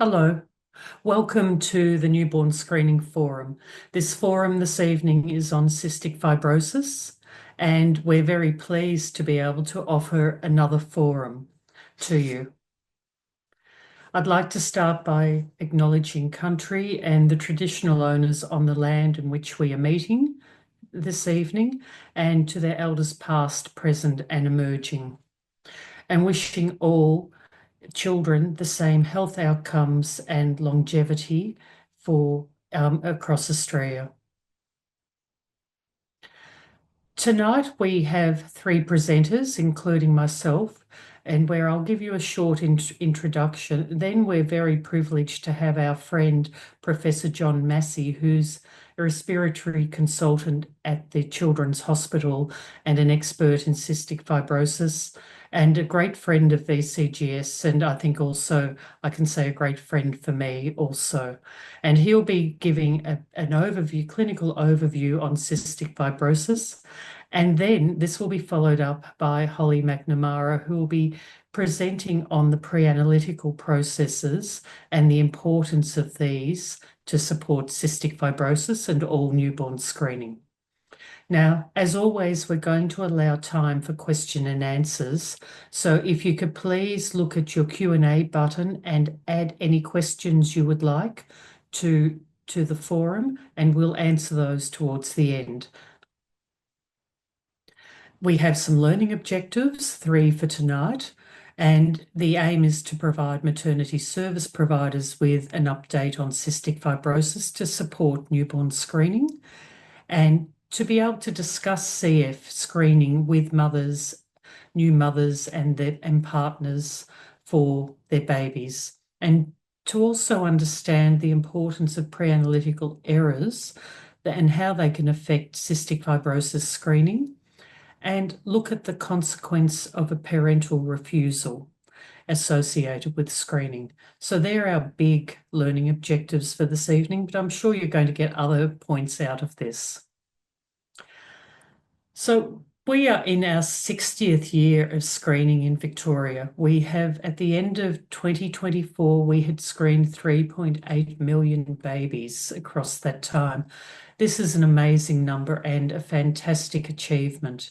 Hello, welcome to the Newborn Screening Forum. This forum this evening is on cystic fibrosis, and we're very pleased to be able to offer another forum to you. I'd like to start by acknowledging country and the traditional owners on the land in which we are meeting this evening, and to their elders past, present, and emerging, and wishing all children the same health outcomes and longevity for across Australia. Tonight we have three presenters, including myself, and where I'll give you a short introduction. Then we're very privileged to have our friend, Professor John Massey, who's a respiratory consultant at the Children's Hospital and an expert in cystic fibrosis, and a great friend of VCGS, and I think also I can say a great friend for me also. And he'll be giving an overview, clinical overview on cystic fibrosis. And then this will be followed up by Holly McNamara, who will be presenting on the pre-analytical processes and the importance of these to support cystic fibrosis and all newborn screening. Now, as always, we're going to allow time for question and answers. So if you could please look at your Q&A button and add any questions you would like to the forum, and we'll answer those towards the end. We have some learning objectives, 3 for tonight, and the aim is to provide maternity service providers with an update on cystic fibrosis to support newborn screening, and to be able to discuss CF screening with mothers, new mothers and partners for their babies, and to also understand the importance of pre-analytical errors and how they can affect cystic fibrosis screening, and look at the consequence of a parental refusal associated with screening. So they're our big learning objectives for this evening, but I'm sure you're going to get other points out of this. So we are in our 60th year of screening in Victoria. We have, at the end of 2024, we had screened 3.8 million babies across that time. This is an amazing number and a fantastic achievement.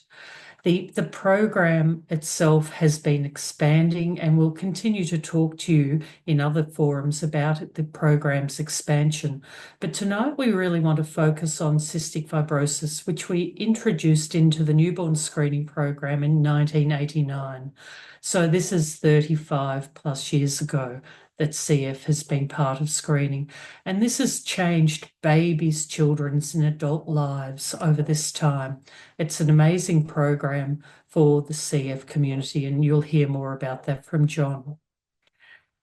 The program itself has been expanding, and we'll continue to talk to you in other forums about the program's expansion. But tonight we really want to focus on cystic fibrosis, which we introduced into the newborn screening program in 1989. So this is 35 plus years ago that CF has been part of screening. And this has changed babies, children's, and adult lives over this time. It's an amazing program for the CF community, and you'll hear more about that from John.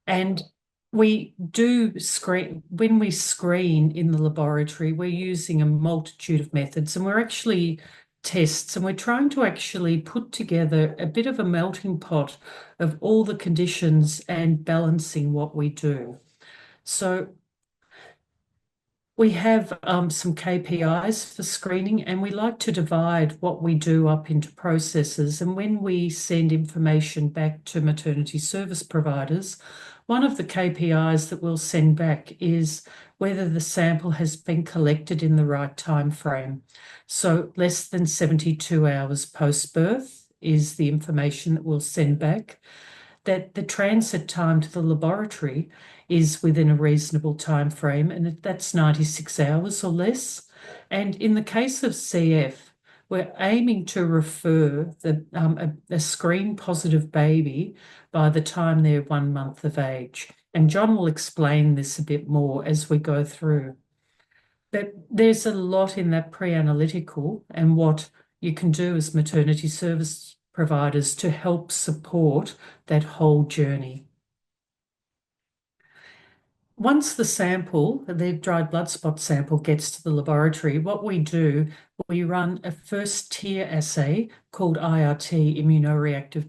And we do screen, when we screen in the laboratory, we're using a multitude of methods, and we're actually tests, and we're trying to actually put together a bit of a melting pot of all the conditions and balancing what we do. So we have some KPIs for screening, and we like to divide what we do up into processes. And when we send information back to maternity service providers, one of the KPIs that we'll send back is whether the sample has been collected in the right time frame. So less than 72 hours post-birth is the information that we'll send back. That the transit time to the laboratory is within a reasonable time frame, and that's 96 hours or less. And in the case of CF, we're aiming to refer a screen positive baby by the time they're 1 month of age. And John will explain this a bit more as we go through. But there's a lot in that pre-analytical and what you can do as maternity service providers to help support that whole journey. Once the sample, the dried blood spot sample, gets to the laboratory, what we do, we run a first tier assay called IRT, immunoreactive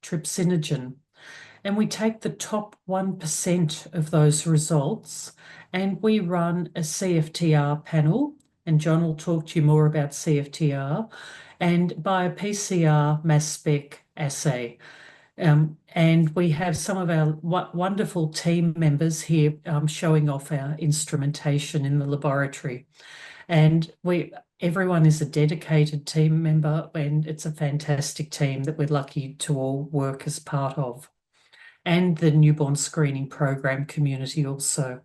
trypsinogen. And we take the top 1% of those results, and we run a CFTR panel, and John will talk to you more about CFTR, and by a PCR mass spec assay. And we have some of our wonderful team members here showing off our instrumentation in the laboratory. And everyone is a dedicated team member, and it's a fantastic team that we're lucky to all work as part of. And the newborn screening program community also.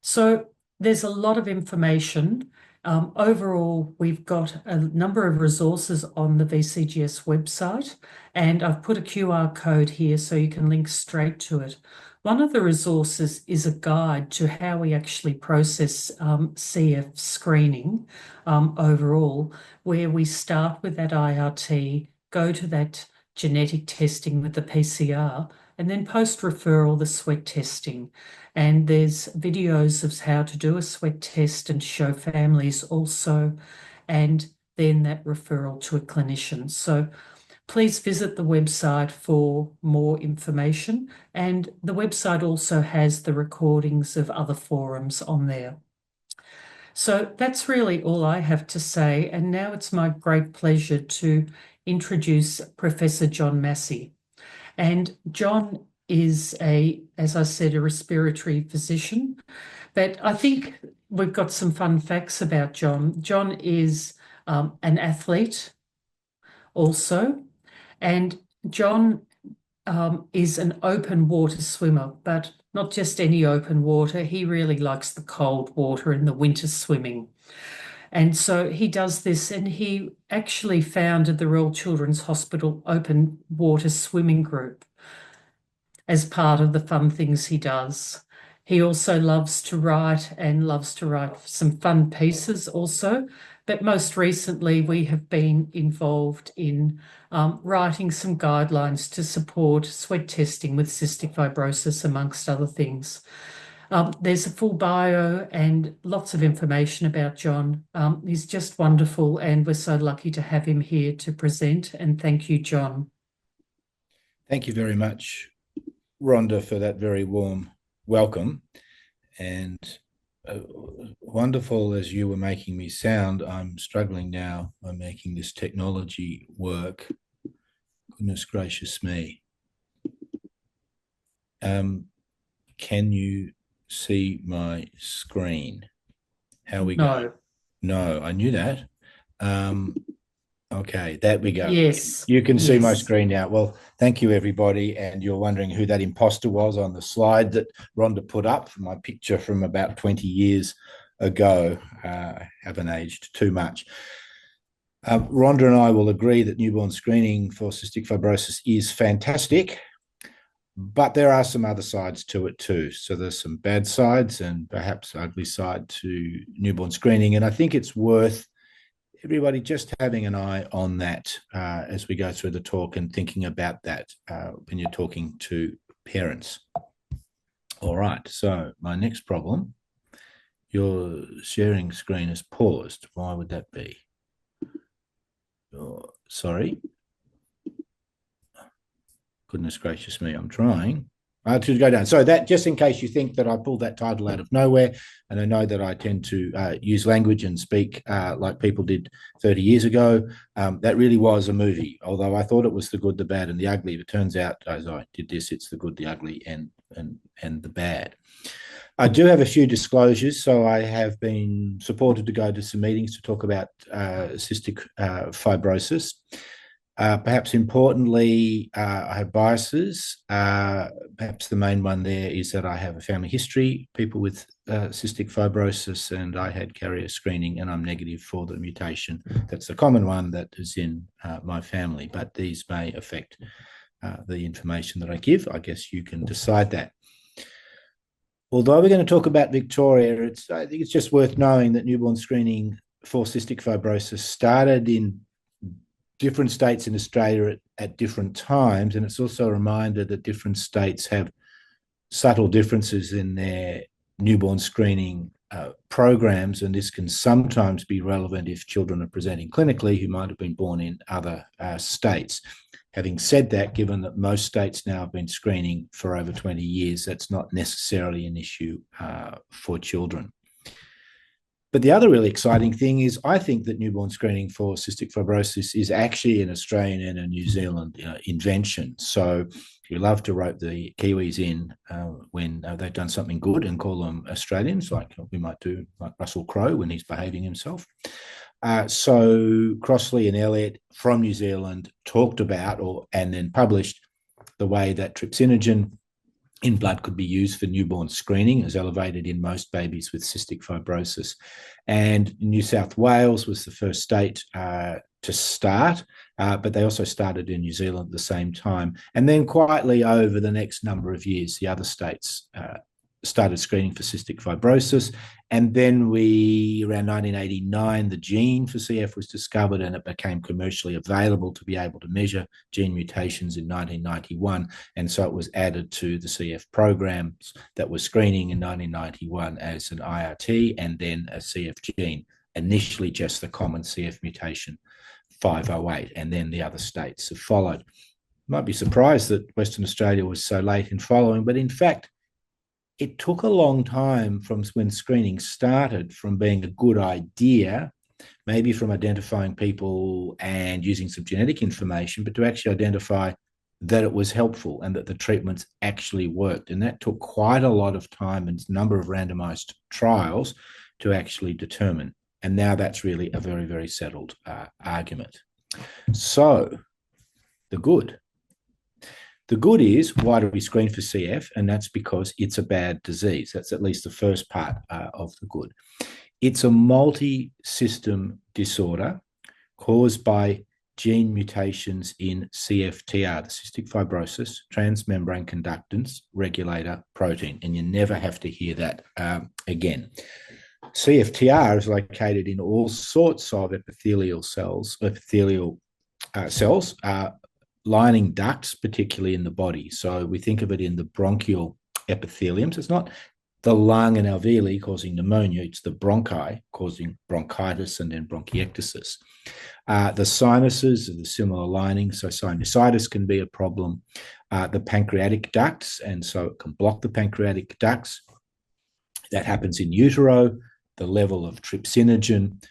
So there's a lot of information. Overall, we've got a number of resources on the VCGS website, and I've put a QR code here so you can link straight to it. One of the resources is a guide to how we actually process CF screening overall, where we start with that IRT, go to that genetic testing with the PCR, and then post-referral, the sweat testing. And there's videos of how to do a sweat test and show families also, and then that referral to a clinician. So please visit the website for more information. And the website also has the recordings of other forums on there. So that's really all I have to say. And now it's my great pleasure to introduce Professor John Massey. And John is as I said, a respiratory physician. But I think we've got some fun facts about John. John is an athlete also, and John is an open water swimmer, but not just any open water. He really likes the cold water in the winter swimming. And so he does this, and he actually founded the Royal Children's Hospital Open Water Swimming Group as part of the fun things he does. He also loves to write and loves to write some fun pieces also. But most recently, we have been involved in writing some guidelines to support sweat testing with cystic fibrosis, amongst other things. There's a full bio and lots of information about John. He's just wonderful, and we're so lucky to have him here to present. And thank you, John. Thank you very much, Rhonda, for that very warm welcome. And wonderful as you were making me sound, I'm struggling now by making this technology work. Goodness gracious me. Can you see my screen? How we go? No, I knew that. Okay, there we go. Yes. You can see my screen now. Well, thank you, everybody. And you're wondering who that imposter was on the slide that Rhonda put up, my picture from about 20 years ago. Haven't aged too much. Rhonda and I will agree that newborn screening for cystic fibrosis is fantastic, but there are some other sides to it too. So there's some bad sides and perhaps ugly side to newborn screening. And I think it's worth everybody just having an eye on that as we go through the talk and thinking about that when you're talking to parents. All right, so my next problem, your sharing screen is paused. Why would that be? Oh, sorry. Goodness gracious me, I'm trying. To go down. So that, just in case you think that I pulled that title out of nowhere, and I know that I tend to use language and speak like people did 30 years ago, that really was a movie. Although I thought it was the good, the bad, and the ugly. It turns out, as I did this, it's the good, the ugly, and the bad. I do have a few disclosures. So I have been supported to go to some meetings to talk about cystic fibrosis. Perhaps importantly, I have biases. Perhaps the main one there is that I have a family history, people with cystic fibrosis, and I had carrier screening and I'm negative for the mutation. That's the common one that is in my family, but these may affect the information that I give. I guess you can decide that. Although we're going to talk about Victoria, I think it's just worth knowing that newborn screening for cystic fibrosis started in different states in Australia at different times. And it's also a reminder that different states have subtle differences in their newborn screening programs. And this can sometimes be relevant if children are presenting clinically who might have been born in other states. Having said that, given that most states now have been screening for over 20 years, that's not necessarily an issue for children. But the other really exciting thing is I think that newborn screening for cystic fibrosis is actually an Australian and a New Zealand invention. So we love to rope the Kiwis in when they've done something good and call them Australians, like we might do like Russell Crowe when he's behaving himself. So Crossley and Elliott from New Zealand talked about and then published the way that trypsinogen in blood could be used for newborn screening, is elevated in most babies with cystic fibrosis. And New South Wales was the first state to start, but they also started in New Zealand at the same time. And then quietly over the next number of years, the other states started screening for cystic fibrosis. And then around 1989, the gene for CF was discovered and it became commercially available to be able to measure gene mutations in 1991. And so it was added to the CF programs that were screening in 1991 as an IRT and then a CF gene, initially just the common CF mutation 508, and then the other states have followed. Might be surprised that Western Australia was so late in following, but in fact, it took a long time from when screening started from being a good idea, maybe from identifying people and using some genetic information, but to actually identify that it was helpful and that the treatments actually worked. And that took quite a lot of time and a number of randomized trials to actually determine. And now that's really a very, very settled argument. So the good. The good is, why do we screen for CF? And that's because it's a bad disease. That's at least the first part of the good. It's a multi-system disorder caused by gene mutations in CFTR, the cystic fibrosis transmembrane conductance regulator protein. And you never have to hear that again. CFTR is located in all sorts of epithelial cells, lining ducts, particularly in the body. So we think of it in the bronchial epitheliums. It's not the lung and alveoli causing pneumonia, it's the bronchi causing bronchitis and then bronchiectasis. The sinuses are the similar lining, so sinusitis can be a problem. The pancreatic ducts, and so it can block the pancreatic ducts. That happens in utero. The level of trypsinogen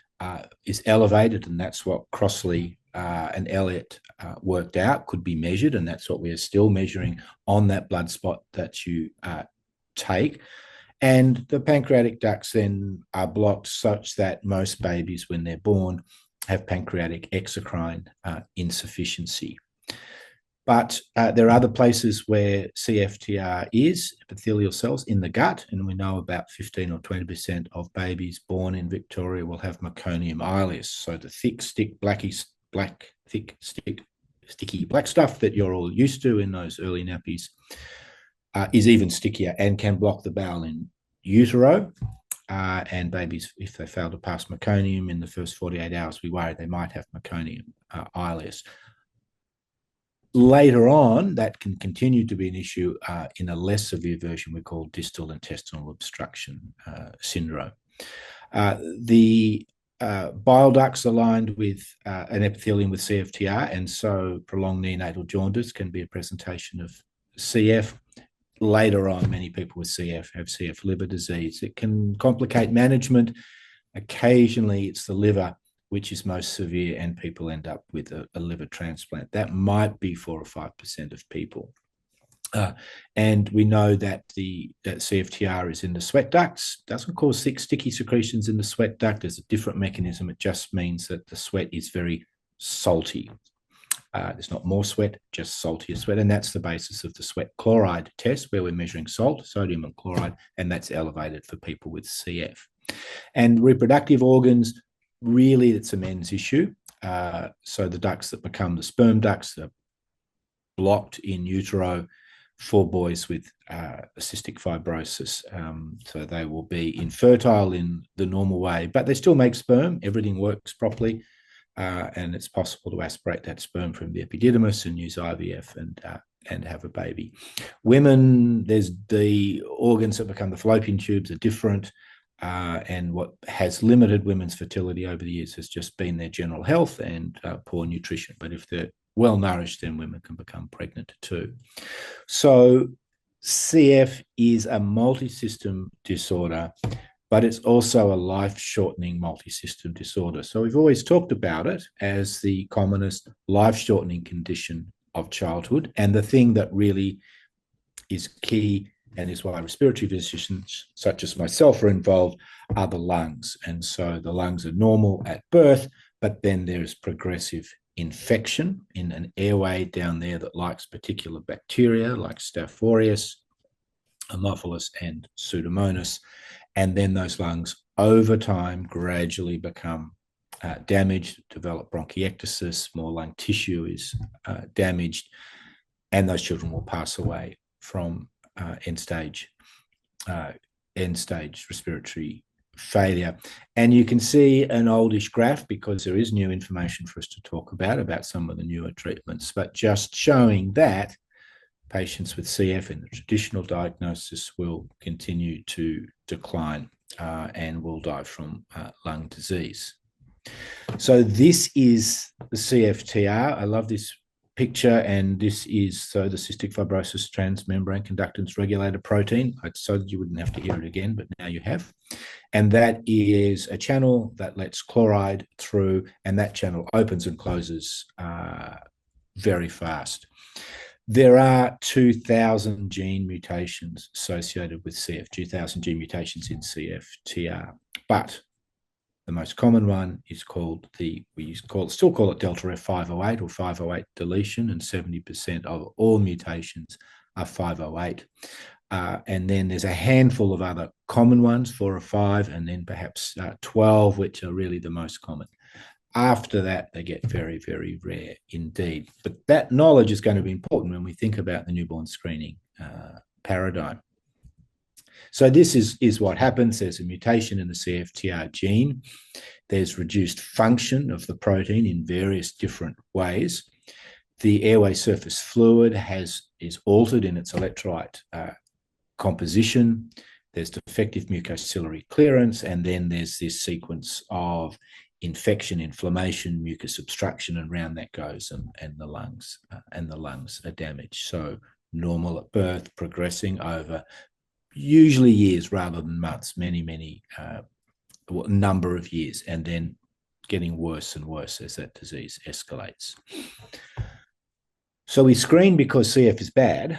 is elevated, and that's what Crossley and Elliott worked out could be measured, and that's what we are still measuring on that blood spot that you take. And the pancreatic ducts then are blocked such that most babies, when they're born, have pancreatic exocrine insufficiency. But there are other places where CFTR is, epithelial cells in the gut, and we know about 15 or 20% of babies born in Victoria will have meconium ileus. So the sticky black stuff that you're all used to in those early nappies is even stickier and can block the bowel in utero. And babies, if they fail to pass meconium in the first 48 hours, we worry they might have meconium ileus. Later on, that can continue to be an issue in a less severe version we call distal intestinal obstruction syndrome. The bile ducts aligned with an epithelium with CFTR, and so prolonged neonatal jaundice can be a presentation of CF. Later on, many people with CF have CF liver disease. It can complicate management. Occasionally, it's the liver which is most severe, and people end up with a liver transplant. That might be 4 or 5% of people. And we know that that CFTR is in the sweat ducts. Doesn't cause sticky secretions in the sweat duct. There's a different mechanism. It just means that the sweat is very salty. There's not more sweat, just saltier sweat. And that's the basis of the sweat chloride test, where we're measuring salt, sodium and chloride, and that's elevated for people with CF. And reproductive organs, really, it's a men's issue. So the ducts that become the sperm ducts are blocked in utero for boys with cystic fibrosis. So they will be infertile in the normal way, but they still make sperm. Everything works properly. And it's possible to aspirate that sperm from the epididymis and use IVF and have a baby. Women, there's the organs that become the fallopian tubes are different. And what has limited women's fertility over the years has just been their general health and poor nutrition. But if they're well nourished, then women can become pregnant too. So CF is a multi-system disorder, but it's also a life-shortening multi-system disorder. So we've always talked about it as the commonest life-shortening condition of childhood, and the thing that really is key and is why respiratory physicians such as myself are involved are the lungs. And so the lungs are normal at birth, but then there's progressive infection in an airway down there that likes particular bacteria like Staph aureus, Haemophilus, and Pseudomonas. And then those lungs over time gradually become damaged, develop bronchiectasis, more lung tissue is damaged, and those children will pass away from end-stage respiratory failure. And you can see an oldish graph because there is new information for us to talk about some of the newer treatments, but just showing that patients with CF in the traditional diagnosis will continue to decline and will die from lung disease. So this is the CFTR. I love this picture, and this is the cystic fibrosis transmembrane conductance regulator protein, so that you wouldn't have to hear it again, but now you have. And that is a channel that lets chloride through, and that channel opens and closes very fast. There are 2,000 gene mutations associated with CF, 2,000 gene mutations in CFTR, but the most common one is called still call it delta F508 or 508 deletion, and 70% of all mutations are 508. And then there's a handful of other common ones, 4 or 5, and then perhaps 12, which are really the most common. After that, they get very, very rare indeed. But that knowledge is going to be important when we think about the newborn screening paradigm. So this is what happens. There's a mutation in the CFTR gene. There's reduced function of the protein in various different ways. The airway surface fluid is altered in its electrolyte composition. There's defective mucociliary clearance, and then there's this sequence of infection, inflammation, mucus obstruction, and round that goes, and the lungs are damaged. So normal at birth, progressing over usually years rather than months, many number of years, and then getting worse and worse as that disease escalates. So we screen because CF is bad,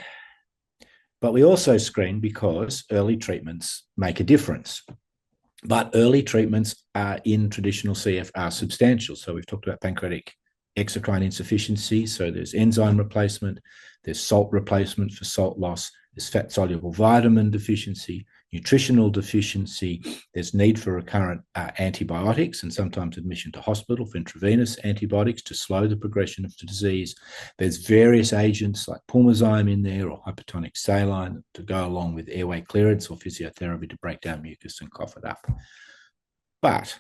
but we also screen because early treatments make a difference. But early treatments in traditional CF are substantial. So we've talked about pancreatic exocrine insufficiency. So there's enzyme replacement, there's salt replacement for salt loss, there's fat-soluble vitamin deficiency, nutritional deficiency, there's need for recurrent antibiotics and sometimes admission to hospital for intravenous antibiotics to slow the progression of the disease. There's various agents like pulmozyme in there or hypertonic saline to go along with airway clearance or physiotherapy to break down mucus and cough it up. But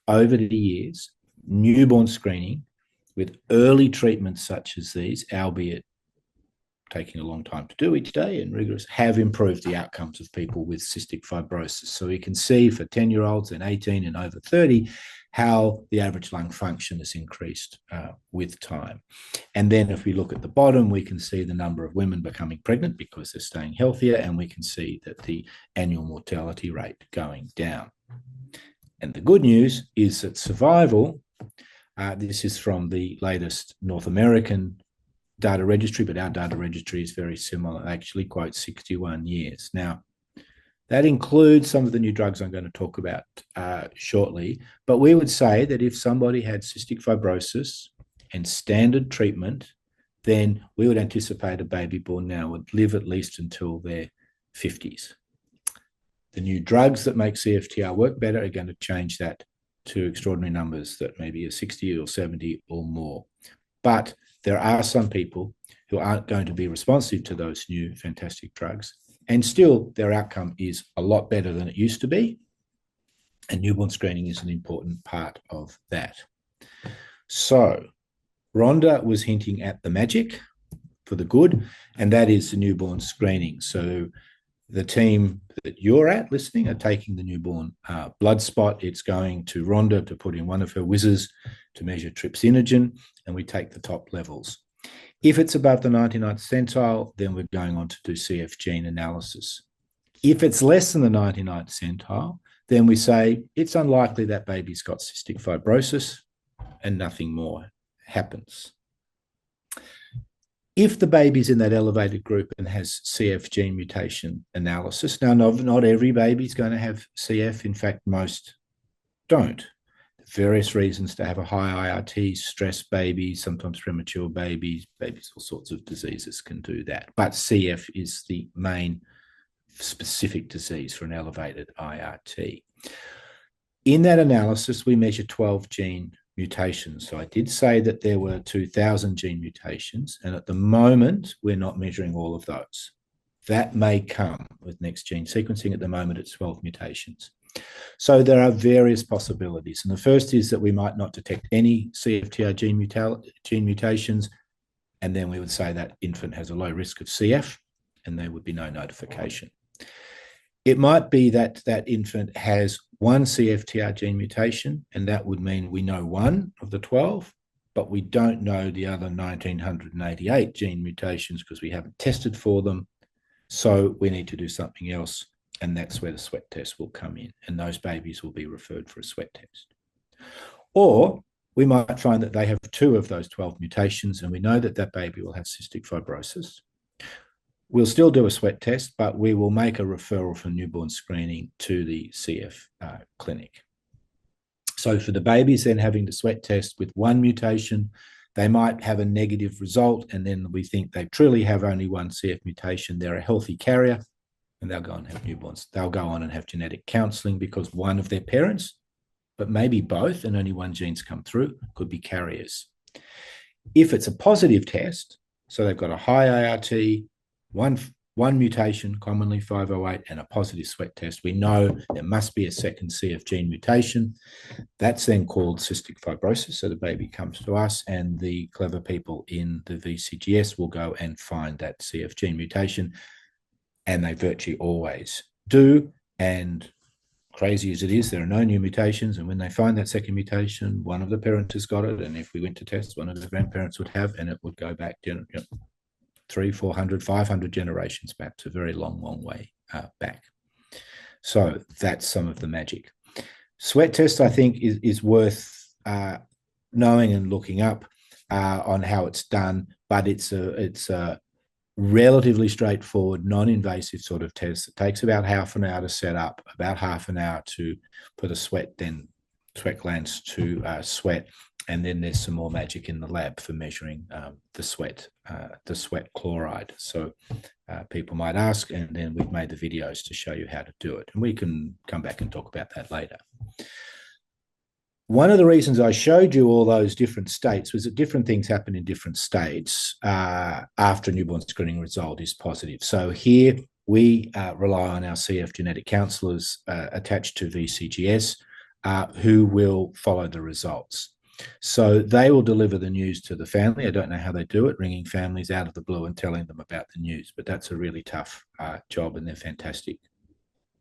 over the years, newborn screening with early treatments such as these, albeit taking a long time to do each day and rigorous, have improved the outcomes of people with cystic fibrosis. So we can see for 10-year-olds and 18 and over 30 how the average lung function has increased with time. And then if we look at the bottom, we can see the number of women becoming pregnant because they're staying healthier, and we can see that the annual mortality rate going down. And the good news is that survival, this is from the latest North American data registry, but our data registry is very similar. It actually quotes 61 years. Now, that includes some of the new drugs I'm going to talk about shortly, but we would say that if somebody had cystic fibrosis and standard treatment, then we would anticipate a baby born now would live at least until their 50s. The new drugs that make CFTR work better are going to change that to extraordinary numbers that maybe are 60 or 70 or more. But there are some people who aren't going to be responsive to those new fantastic drugs, and still their outcome is a lot better than it used to be, and newborn screening is an important part of that. So Rhonda was hinting at the magic for the good, and that is the newborn screening. So the team that you're at listening are taking the newborn blood spot. It's going to Rhonda to put in one of her whizzes to measure trypsinogen, and we take the top levels. If it's above the 99th centile, then we're going on to do CF gene analysis If it's less than the 99th centile, then we say it's unlikely that baby's got cystic fibrosis and nothing more happens. If the baby's in that elevated group and has CF gene mutation analysis, now not every baby's going to have CF. In fact, most don't. Various reasons to have a high IRT, stress babies, sometimes premature babies, all sorts of diseases can do that. But CF is the main specific disease for an elevated IRT. In that analysis, we measure 12 gene mutations. So I did say that there were 2,000 gene mutations, and at the moment, we're not measuring all of those. That may come with next gene sequencing. At the moment, it's 12 mutations. So there are various possibilities. And the first is that we might not detect any CFTR gene mutations, and then we would say that infant has a low risk of CF, and there would be no notification. It might be that that infant has one CFTR gene mutation, and that would mean we know one of the 12, but we don't know the other 1,988 gene mutations because we haven't tested for them. So we need to do something else, and that's where the sweat test will come in, and those babies will be referred for a sweat test. Or we might find that they have two of those 12 mutations, and we know that that baby will have cystic fibrosis. We'll still do a sweat test, but we will make a referral for newborn screening to the CF clinic. So for the babies then having the sweat test with one mutation, they might have a negative result, and then we think they truly have only one CF mutation. They're a healthy carrier, and they'll go and have newborns. They'll go on and have genetic counselling because one of their parents, but maybe both, and only one gene's come through, could be carriers. If it's a positive test, so they've got a high ART, one mutation, commonly 508, and a positive sweat test, we know there must be a second CF gene mutation. That's then called cystic fibrosis. So the baby comes to us, and the clever people in the VCGS will go and find that CF gene mutation, and they virtually always do. And crazy as it is, there are no new mutations. And when they find that second mutation, one of the parents has got it. And if we went to test, one of the grandparents would have, and it would go back 300, 400, 500 generations back. It's a very long, long way back. So that's some of the magic. Sweat test, I think, is worth knowing and looking up on how it's done, but it's a relatively straightforward, non-invasive sort of test. It takes about half an hour to set up, about half an hour to put a sweat glands to sweat, and then there's some more magic in the lab for measuring the sweat chloride. So people might ask, and then we've made the videos to show you how to do it, and we can come back and talk about that later. One of the reasons I showed you all those different states was that different things happen in different states after a newborn screening result is positive. So here we rely on our CF genetic counsellors attached to VCGS who will follow the results. So they will deliver the news to the family. I don't know how they do it, ringing families out of the blue and telling them about the news, but that's a really tough job, and they're fantastic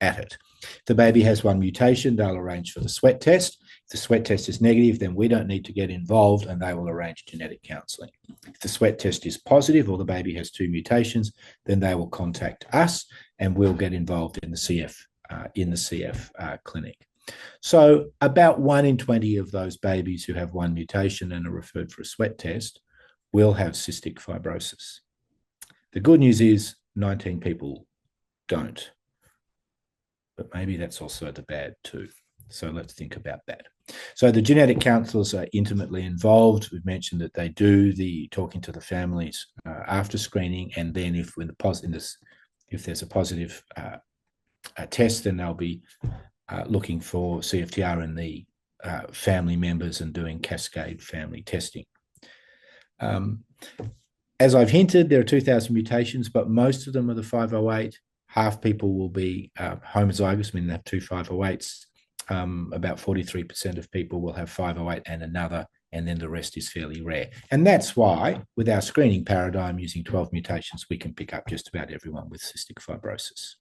at it. If the baby has one mutation, they'll arrange for the sweat test. If the sweat test is negative, then we don't need to get involved, and they will arrange genetic counselling. If the sweat test is positive, or the baby has two mutations, then they will contact us, and we'll get involved in the CF clinic. So about 1 in 20 of those babies who have one mutation and are referred for a sweat test will have cystic fibrosis. The good news is 19 people don't, but maybe that's also the bad too. So let's think about that. So the genetic counsellors are intimately involved. We've mentioned that they do the talking to the families after screening, and then if there's a positive test, then they'll be looking for CFTR in the family members and doing cascade family testing. As I've hinted, there are 2,000 mutations, but most of them are the 508. Half people will be homozygous, meaning they have two 508s. About 43% of people will have 508 and another, and then the rest is fairly rare. And that's why, with our screening paradigm using 12 mutations, we can pick up just about everyone with cystic fibrosis.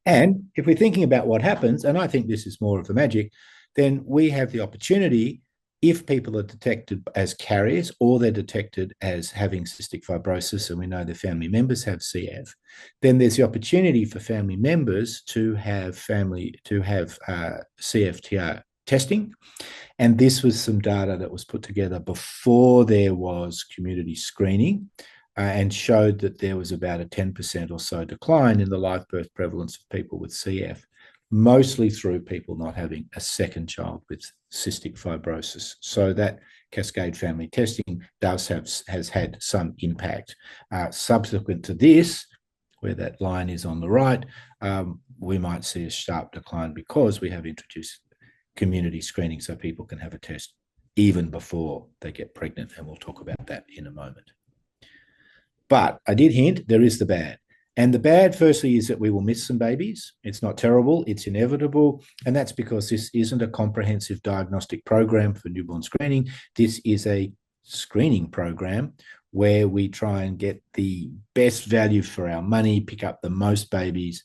And if we're thinking about what happens, and I think this is more of the magic, then we have the opportunity, if people are detected as carriers or they're detected as having cystic fibrosis, and we know their family members have CF, then there's the opportunity for family members to have CFTR testing. And this was some data that was put together before there was community screening, and showed that there was about a 10% or so decline in the live birth prevalence of people with CF, mostly through people not having a second child with cystic fibrosis. So that cascade family testing has had some impact. Subsequent to this, where that line is on the right, we might see a sharp decline because we have introduced community screening so people can have a test even before they get pregnant, and we'll talk about that in a moment. But I did hint there is the bad. And the bad, firstly, is that we will miss some babies. It's not terrible, it's inevitable. And that's because this isn't a comprehensive diagnostic program for newborn screening. This is a screening program where we try and get the best value for our money, pick up the most babies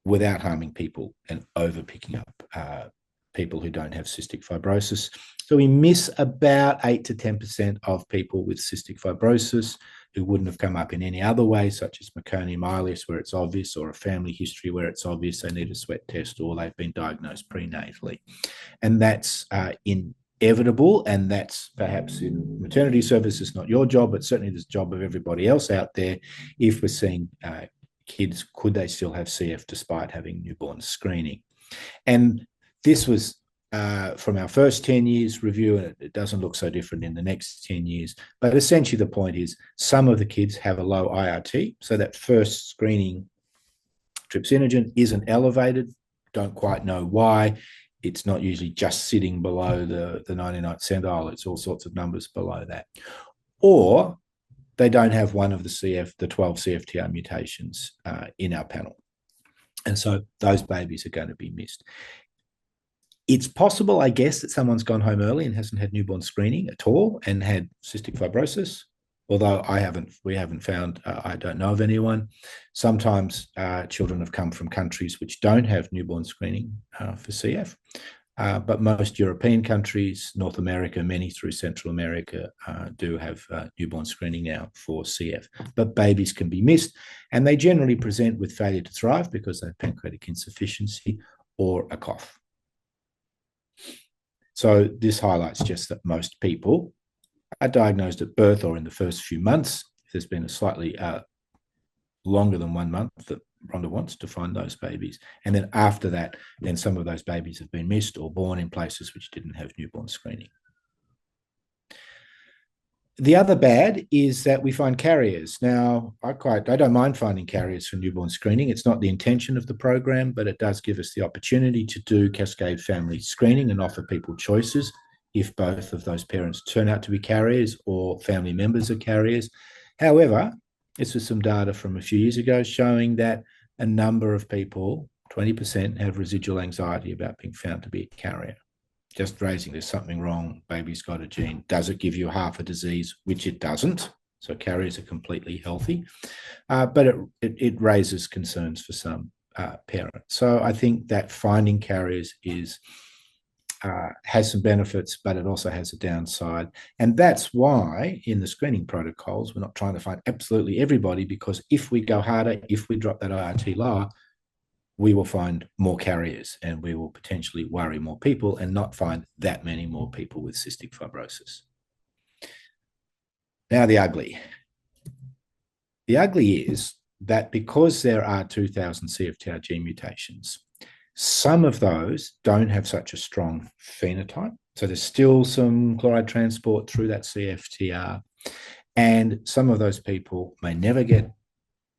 without harming people and over picking up people who don't have cystic fibrosis. So we miss about 8 to 10% of people with cystic fibrosis who wouldn't have come up in any other way, such as meconium where it's obvious, or a family history where it's obvious they need a sweat test, or they've been diagnosed prenatally. And that's inevitable, and that's perhaps in maternity services not your job, but certainly the job of everybody else out there. If we're seeing kids, could they still have CF despite having newborn screening? And this was from our first 10 years review, and it doesn't look so different in the next 10 years. But essentially the point is some of the kids have a low IRT, so that first screening trypsinogen isn't elevated, don't quite know why. It's not usually just sitting below the 99th centile, it's all sorts of numbers below that. Or they don't have one of the 12 CFTR mutations in our panel. And so those babies are going to be missed. It's possible, I guess, that someone's gone home early and hasn't had newborn screening at all and had cystic fibrosis, although we haven't found, I don't know of anyone. Sometimes children have come from countries which don't have newborn screening for CF, but most European countries, North America, many through Central America do have newborn screening now for CF. But babies can be missed, and they generally present with failure to thrive because they have pancreatic insufficiency or a cough. So this highlights just that most people are diagnosed at birth or in the first few months. If there's been a slightly longer than 1 month, that Rhonda wants to find those babies. And then after that, then some of those babies have been missed or born in places which didn't have newborn screening. The other bad is that we find carriers. Now, I don't mind finding carriers for newborn screening. It's not the intention of the program, but it does give us the opportunity to do cascade family screening and offer people choices if both of those parents turn out to be carriers or family members are carriers. However, this was some data from a few years ago showing that a number of people, 20%, have residual anxiety about being found to be a carrier. Just raising there's something wrong, baby's got a gene. Does it give you half a disease? Which it doesn't. So carriers are completely healthy. But it raises concerns for some parents. So I think that finding carriers has some benefits, but it also has a downside. And that's why in the screening protocols, we're not trying to find absolutely everybody, because if we go harder, if we drop that IRT lower, we will find more carriers and we will potentially worry more people and not find that many more people with cystic fibrosis. Now, the ugly. The ugly is that because there are 2,000 CFTR gene mutations, some of those don't have such a strong phenotype. So there's still some chloride transport through that CFTR. And some of those people may never get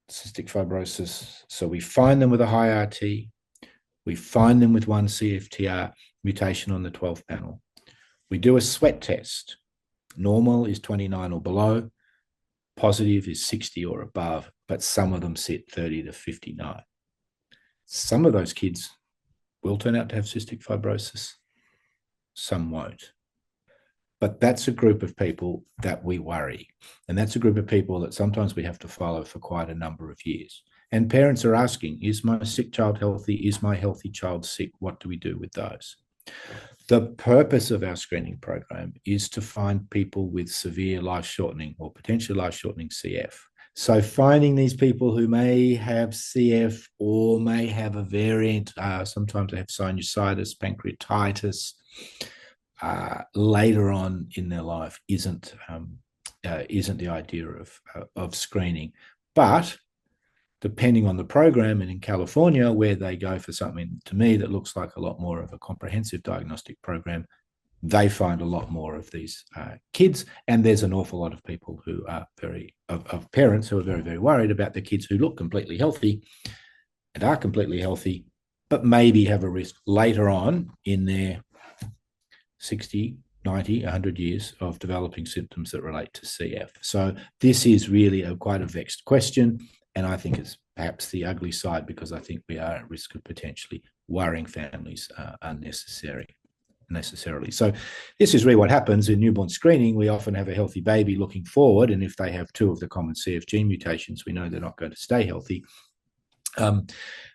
cystic fibrosis. So we find them with a high RT. We find them with one CFTR mutation on the 12th panel. We do a sweat test. Normal is 29 or below. Positive is 60 or above, but some of them sit 30 to 59. Some of those kids will turn out to have cystic fibrosis. Some won't. But that's a group of people that we worry. And that's a group of people that sometimes we have to follow for quite a number of years. And parents are asking, is my sick child healthy? Is my healthy child sick? What do we do with those? The purpose of our screening program is to find people with severe life-shortening or potentially life-shortening CF. So finding these people who may have CF or may have a variant, sometimes they have sinusitis, pancreatitis, later on in their life isn't the idea of screening. But depending on the program, and in California, where they go for something to me that looks like a lot more of a comprehensive diagnostic program, they find a lot more of these kids. And there's an awful lot of people who are of parents who are very, very worried about their kids who look completely healthy and are completely healthy, but maybe have a risk later on in their 60, 90, 100 years of developing symptoms that relate to CF. So this is really quite a vexed question. And I think it's perhaps the ugly side, because I think we are at risk of potentially worrying families unnecessarily. So this is really what happens in newborn screening. We often have a healthy baby looking forward, and if they have 2 of the common CF gene mutations, we know they're not going to stay healthy.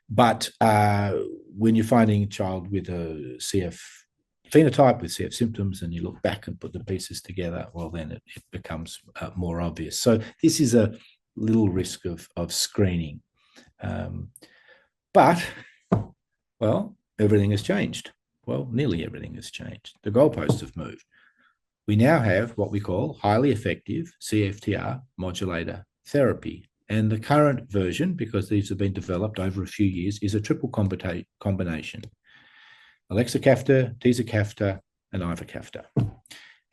But when you're finding a child with a CF phenotype, with CF symptoms, and you look back and put the pieces together, well, then it becomes more obvious. So this is a little risk of screening. But, well, everything has changed. Well, nearly everything has changed. The goalposts have moved. We now have what we call highly effective CFTR modulator therapy. And the current version, because these have been developed over a few years, is a triple combination. Elexacaftor, tezacaftor, and ivacaftor.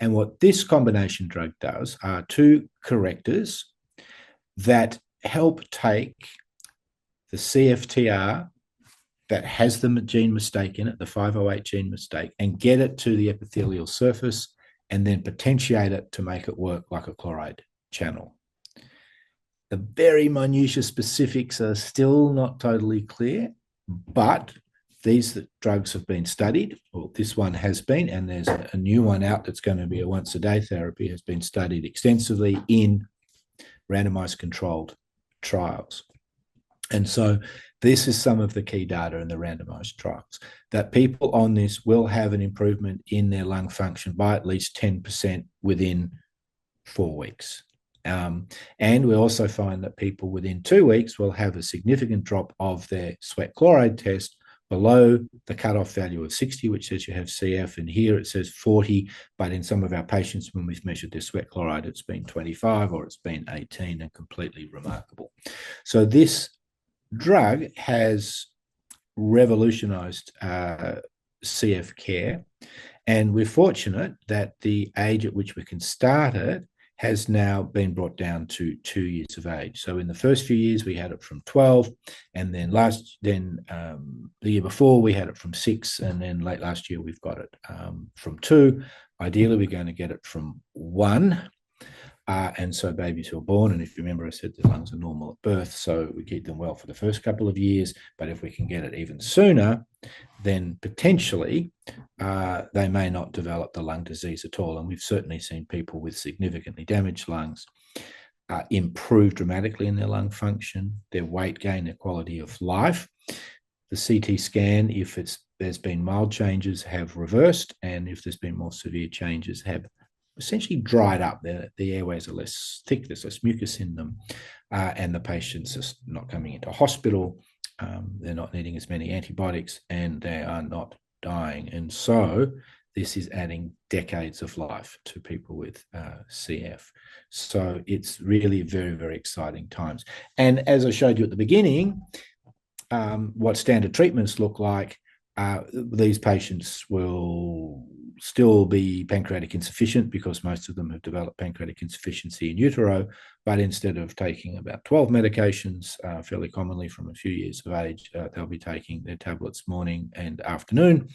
And what this combination drug does are 2 correctors that help take the CFTR that has the gene mistake in it, the 508 gene mistake, and get it to the epithelial surface and then potentiate it to make it work like a chloride channel. The very minutiae specifics are still not totally clear, but these drugs have been studied. Well, this one has been, and there's a new one out that's going to be a once-a-day therapy, has been studied extensively in randomized controlled trials. And so this is some of the key data in the randomized trials, that people on this will have an improvement in their lung function by at least 10% within 4 weeks. And we also find that people within 2 weeks will have a significant drop of their sweat chloride test below the cutoff value of 60, which says you have CF, and here it says 40, but in some of our patients, when we've measured their sweat chloride, it's been 25 or it's been 18, and completely remarkable. So this drug has revolutionized CF care, and we're fortunate that the age at which we can start it has now been brought down to 2 years of age. So in the first few years, we had it from 12, and then the year before we had it from 6, and then late last year we've got it from 2. Ideally, we're going to get it from 1. And so babies who are born, and if you remember, I said the lungs are normal at birth, so we keep them well for the first couple of years. But if we can get it even sooner, then potentially they may not develop the lung disease at all. And we've certainly seen people with significantly damaged lungs improve dramatically in their lung function, their weight gain, their quality of life. The CT scan, if there's been mild changes, have reversed, and if there's been more severe changes, have essentially dried up. The airways are less thick, there's less mucus in them, and the patients are not coming into hospital, they're not needing as many antibiotics, and they are not dying. And so this is adding decades of life to people with CF. So it's really very, very exciting times. And as I showed you at the beginning, what standard treatments look like, these patients will still be pancreatic insufficient, because most of them have developed pancreatic insufficiency in utero, but instead of taking about 12 medications, fairly commonly from a few years of age, they'll be taking their tablets morning and afternoon.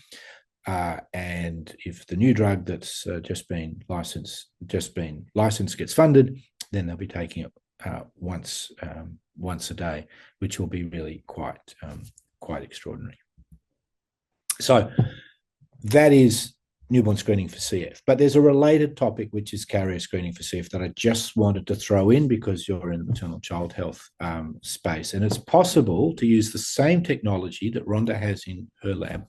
And if the new drug that's just been licensed gets funded, then they'll be taking it once a day, which will be really quite extraordinary. So that is newborn screening for CF. But there's a related topic, which is carrier screening for CF, that I just wanted to throw in because you're in the maternal child health space. And it's possible to use the same technology that Rhonda has in her lab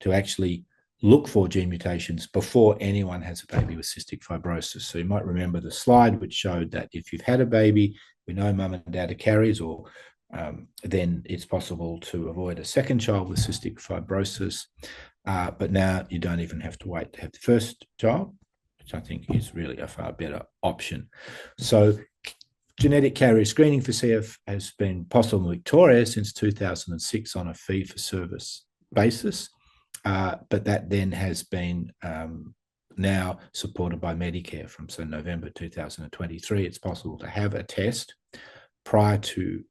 to actually look for gene mutations before anyone has a baby with cystic fibrosis. So you might remember the slide which showed that if you've had a baby, we know mum and dad are carriers, or then it's possible to avoid a second child with cystic fibrosis. But now you don't even have to wait to have the first child, which I think is really a far better option. So genetic carrier screening for CF has been possible in Victoria since 2006 on a fee-for-service basis. But that then has been now supported by Medicare from November 2023. It's possible to have a test prior to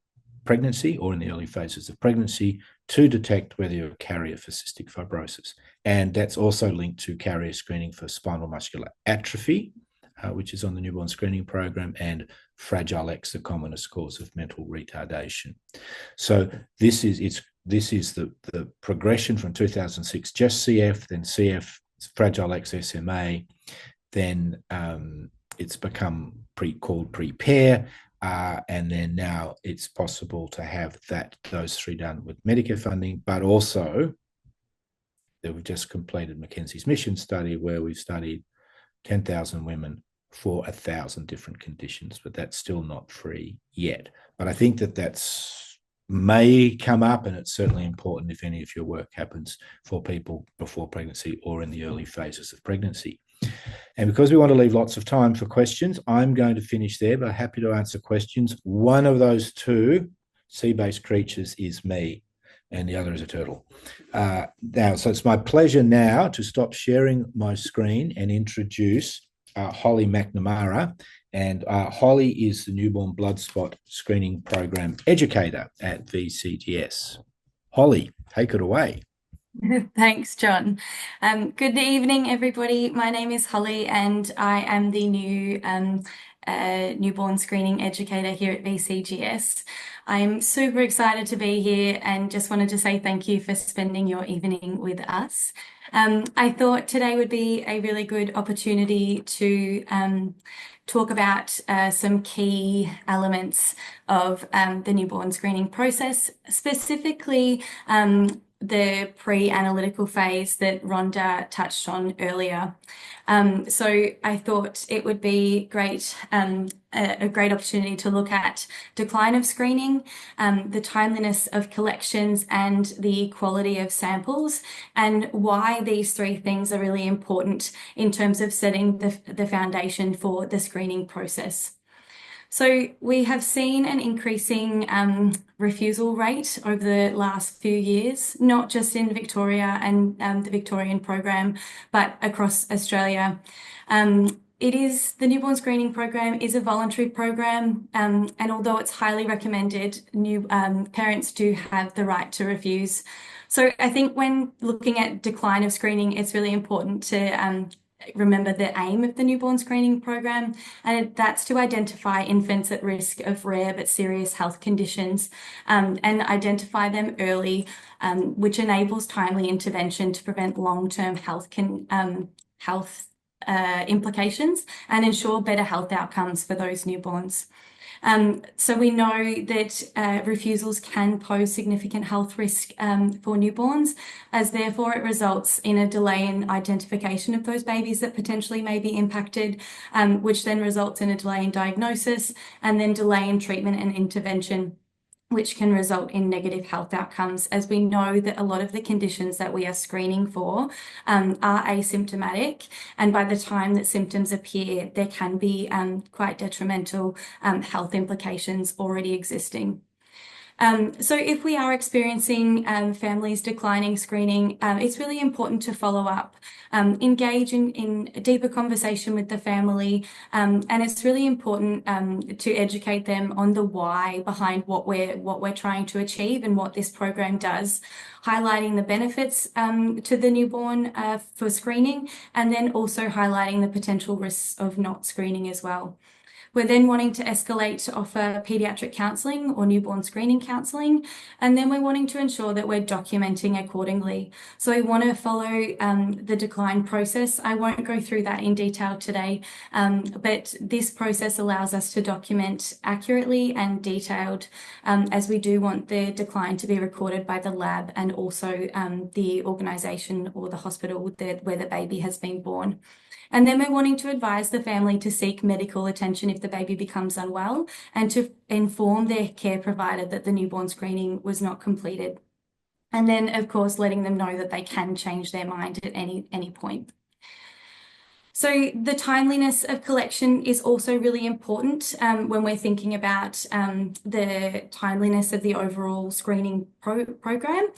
pregnancy or in the early phases of pregnancy to detect whether you're a carrier for cystic fibrosis. And that's also linked to carrier screening for spinal muscular atrophy, which is on the newborn screening program, and Fragile X, the commonest cause of mental retardation. So this is the progression from 2006, just CF, then CF, Fragile X SMA, then it's become called Prepare, and then now it's possible to have those three done with Medicare funding, but also that we've just completed Mackenzie's mission study where we've studied 10,000 women for 1,000 different conditions, but that's still not free yet. But I think that's may come up, and it's certainly important if any of your work happens for people before pregnancy or in the early phases of pregnancy. And because we want to leave lots of time for questions, I'm going to finish there, but happy to answer questions. One of those two sea-based creatures is me, and the other is a turtle. Now, so it's my pleasure now to stop sharing my screen and introduce Holly McNamara. And Holly is the newborn blood spot screening program educator at VCGS. Holly, take it away. Thanks, John. Good evening, everybody. My name is Holly, and I am the new newborn screening educator here at VCGS. I'm super excited to be here and just wanted to say thank you for spending your evening with us. I thought today would be a really good opportunity to talk about some key elements of the newborn screening process, specifically the pre-analytical phase that Rhonda touched on earlier. So I thought it would be great, a great opportunity to look at decline of screening, the timeliness of collections, and the quality of samples, and why these three things are really important in terms of setting the foundation for the screening process. So we have seen an increasing refusal rate over the last few years, not just in Victoria and the Victorian program, but across Australia. The newborn screening program is a voluntary program, and although it's highly recommended, parents do have the right to refuse. So I think when looking at decline of screening, it's really important to remember the aim of the newborn screening program, and that's to identify infants at risk of rare but serious health conditions and identify them early, which enables timely intervention to prevent long-term health implications and ensure better health outcomes for those newborns. So we know that refusals can pose significant health risk for newborns, as therefore it results in a delay in identification of those babies that potentially may be impacted, which then results in a delay in diagnosis and then delay in treatment and intervention, which can result in negative health outcomes, as we know that a lot of the conditions that we are screening for are asymptomatic, and by the time that symptoms appear, there can be quite detrimental health implications already existing. So if we are experiencing families declining screening, it's really important to follow up, engage in a deeper conversation with the family, and it's really important to educate them on the why behind what we're trying to achieve and what this program does, highlighting the benefits to the newborn for screening, and then also highlighting the potential risks of not screening as well. We're then wanting to escalate to offer paediatric counselling or newborn screening counselling, and then we're wanting to ensure that we're documenting accordingly. So we want to follow the decline process. I won't go through that in detail today, but this process allows us to document accurately and detailed, as we do want the decline to be recorded by the lab and also the organisation or the hospital where the baby has been born. And then we're wanting to advise the family to seek medical attention if the baby becomes unwell and to inform their care provider that the newborn screening was not completed. And then, of course, letting them know that they can change their mind at any point. So the timeliness of collection is also really important when we're thinking about the timeliness of the overall screening program.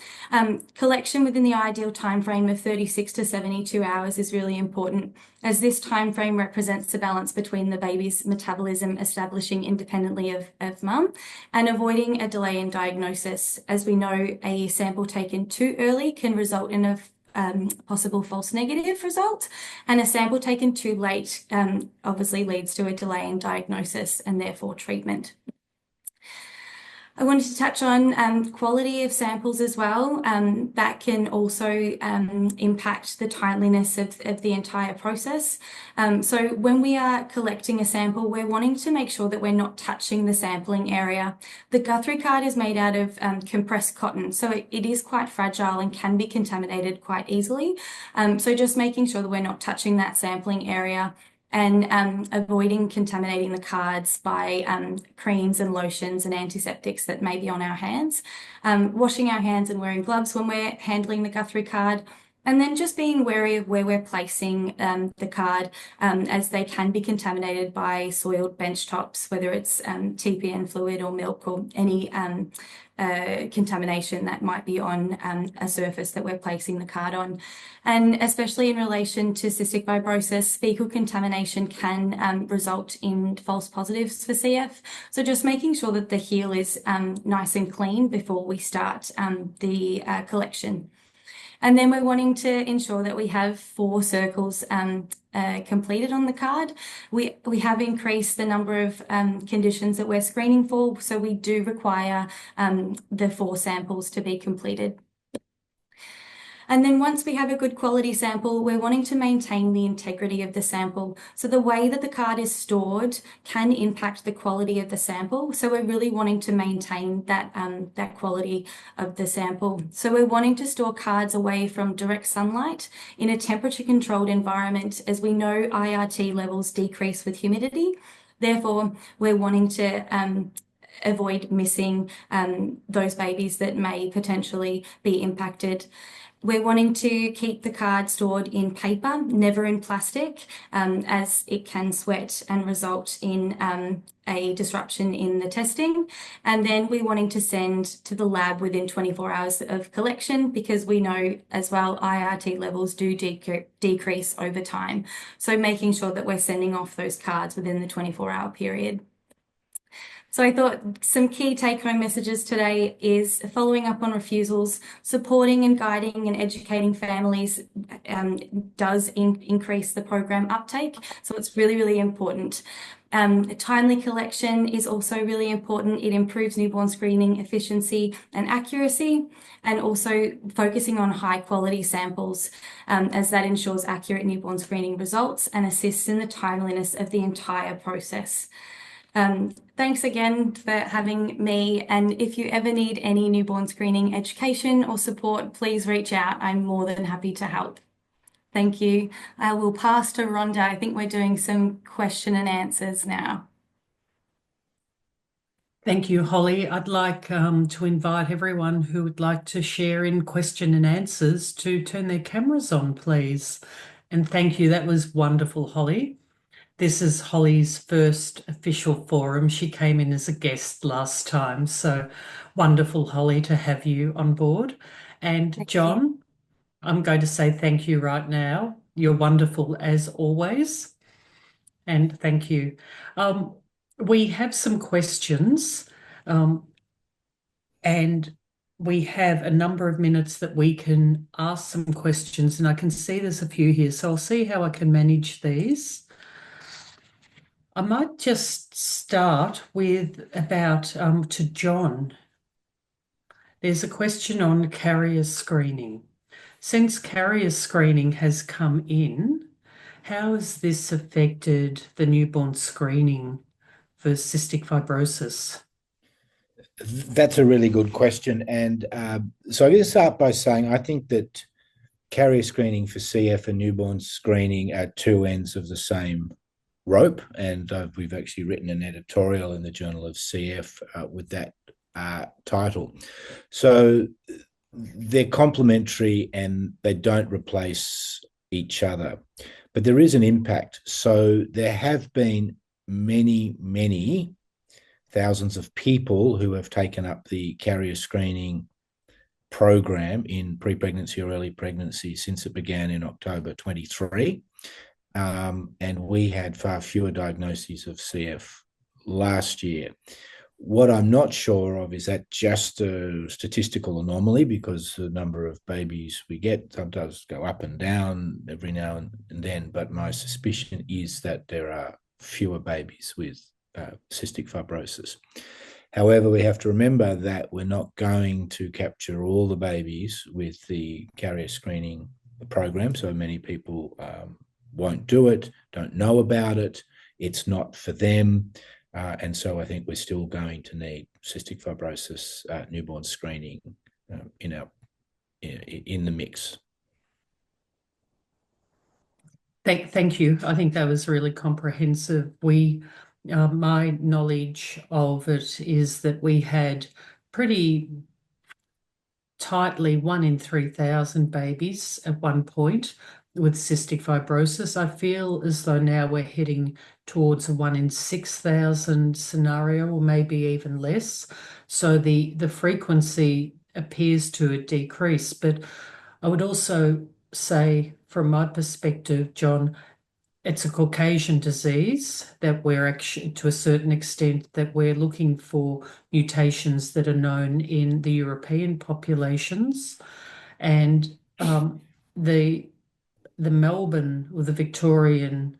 Collection within the ideal timeframe of 36 to 72 hours is really important, as this timeframe represents the balance between the baby's metabolism establishing independently of mum and avoiding a delay in diagnosis. As we know, a sample taken too early can result in a possible false negative result, and a sample taken too late obviously leads to a delay in diagnosis and therefore treatment. I wanted to touch on quality of samples as well. That can also impact the timeliness of the entire process. So when we are collecting a sample, we're wanting to make sure that we're not touching the sampling area. The Guthrie card is made out of compressed cotton, so it is quite fragile and can be contaminated quite easily. So just making sure that we're not touching that sampling area and avoiding contaminating the cards by creams and lotions and antiseptics that may be on our hands. Washing our hands and wearing gloves when we're handling the Guthrie card. And then just being wary of where we're placing the card, as they can be contaminated by soiled bench tops, whether it's TPN fluid or milk or any contamination that might be on a surface that we're placing the card on. And especially in relation to cystic fibrosis, fecal contamination can result in false positives for CF. So just making sure that the heel is nice and clean before we start the collection. And then we're wanting to ensure that we have 4 circles completed on the card. We have increased the number of conditions that we're screening for, so we do require the 4 samples to be completed. And then once we have a good quality sample, we're wanting to maintain the integrity of the sample. So the way that the card is stored can impact the quality of the sample. So we're really wanting to maintain that quality of the sample. So we're wanting to store cards away from direct sunlight in a temperature controlled environment, as we know IRT levels decrease with humidity. Therefore, we're wanting to avoid missing those babies that may potentially be impacted. We're wanting to keep the card stored in paper, never in plastic, as it can sweat and result in a disruption in the testing. And then we're wanting to send to the lab within 24 hours of collection, because we know as well IRT levels do decrease over time. So making sure that we're sending off those cards within the 24-hour period. So I thought some key take-home messages today is following up on refusals, supporting and guiding and educating families does increase the program uptake. So it's really, really important. Timely collection is also really important. It improves newborn screening efficiency and accuracy, and also focusing on high quality samples, as that ensures accurate newborn screening results and assists in the timeliness of the entire process. Thanks again for having me, and if you ever need any newborn screening education or support, please reach out. I'm more than happy to help. Thank you. I will pass to Rhonda. I think we're doing some question and answers now. Thank you, Holly. I'd like to invite everyone who would like to share in question and answers to turn their cameras on, please. And thank you. That was wonderful, Holly. This is Holly's first official forum. She came in as a guest last time. So wonderful, Holly, to have you on board. And John, I'm going to say thank you right now. You're wonderful as always. And thank you. We have some questions, and we have a number of minutes that we can ask some questions, and I can see there's a few here. So I'll see how I can manage these. I might just start with about to John. There's a question on carrier screening. Since carrier screening has come in, how has this affected the newborn screening for cystic fibrosis? That's a really good question. And so I'm going to start by saying I think that carrier screening for CF and newborn screening are two ends of the same rope. And we've actually written an editorial in the Journal of CF with that title. So they're complementary and they don't replace each other, but there is an impact. So there have been many thousands of people who have taken up the carrier screening program in pre-pregnancy or early pregnancy since it began in October 23. And we had far fewer diagnoses of CF last year. What I'm not sure of is that just a statistical anomaly, because the number of babies we get sometimes go up and down every now and then. But my suspicion is that there are fewer babies with cystic fibrosis. However, we have to remember that we're not going to capture all the babies with the carrier screening program. So many people won't do it, don't know about it. It's not for them. And so I think we're still going to need cystic fibrosis newborn screening in the mix. Thank you. I think that was really comprehensive. My knowledge of it is that we had pretty tightly 1 in 3,000 babies at one point with cystic fibrosis. I feel as though now we're heading towards a 1 in 6,000 scenario, or maybe even less. So the frequency appears to decrease. But I would also say, from my perspective, John, it's a Caucasian disease that we're actually, to a certain extent, that we're looking for mutations that are known in the European populations. And the Melbourne or the Victorian